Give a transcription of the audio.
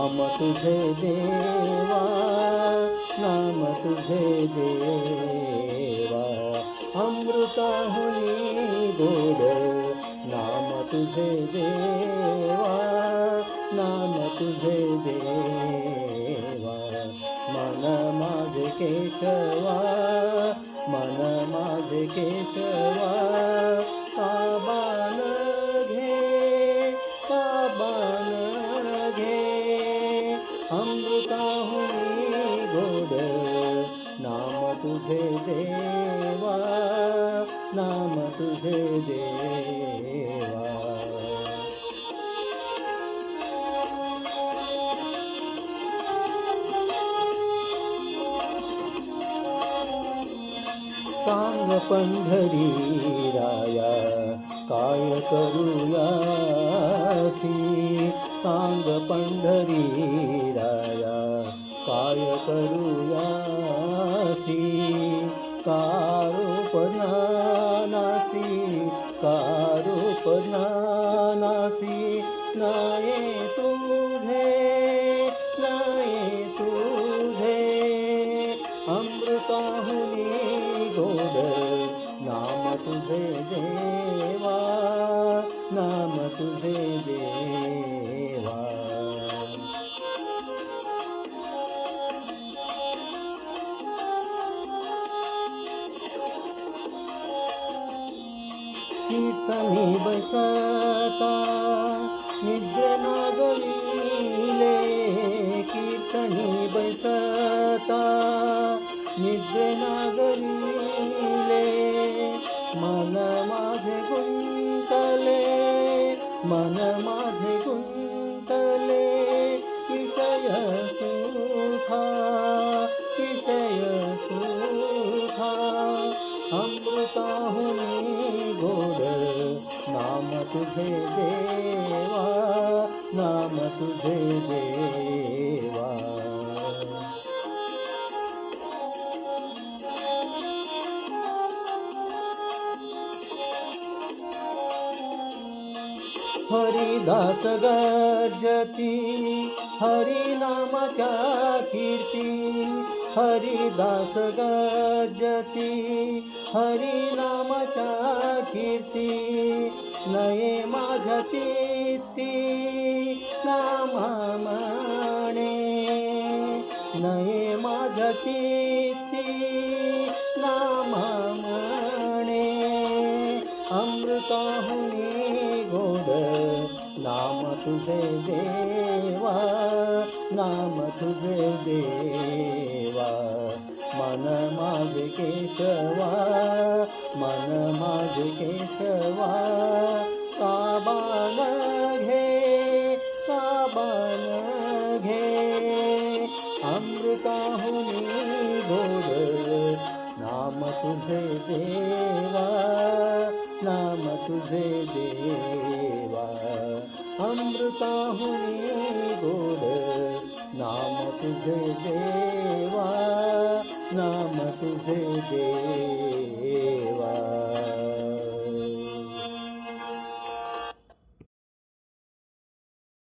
नाम तुझे देवा, नाम तुझे देवा, अमृताहुनी गोड नाम तुझे देवा, नाम तुझे देवा, मन माझे केशवा, मन माझे केशवा, साबान घे, साबान घे, अमृताहुनी गोड नाम तुझे देवा, नाम तुझे देवा. सांग पंढरी राया काय करूयासी, सांग पंढरी राया काय करूयासी, कारूप ज्ञानासी, कारूप ज्ञानासी, नाये तुझे, नाये तुझे, अमृताहुनी गोड नाम तुझे देवा, नाम तुझे देवा. कीर्तनी बसता निद्र नागविले, कीर्तनी बसता निद्र नागविले, मन माझे गुंतले, मन माझे गुंतले, विषय सुखा, विषय सुखा, अमृताहुनी गोड नाम तुझे देवा, नाम तुझे देवा. हरिदास गर्जती हरिनामाच्या कीर्ती, हरिदास गर्जती हरिनामाच्या कीर्ती, नये माझ्या चित्ती नामा म्हणे, नये माझ्या चित्ती नामा म्हणे, अमृताहुनी गोड नाम तुझे देवा, नाम तुझे देवा, मन माझे केशवा, मन माझे केशवा, साबान घे, साबान घे, अमृताहुनी गोड नाम तुझे देवा, नाम तुझे देवा, अमृताहुनी गोड नाम तुझे देवा, नाम तुझे देवा.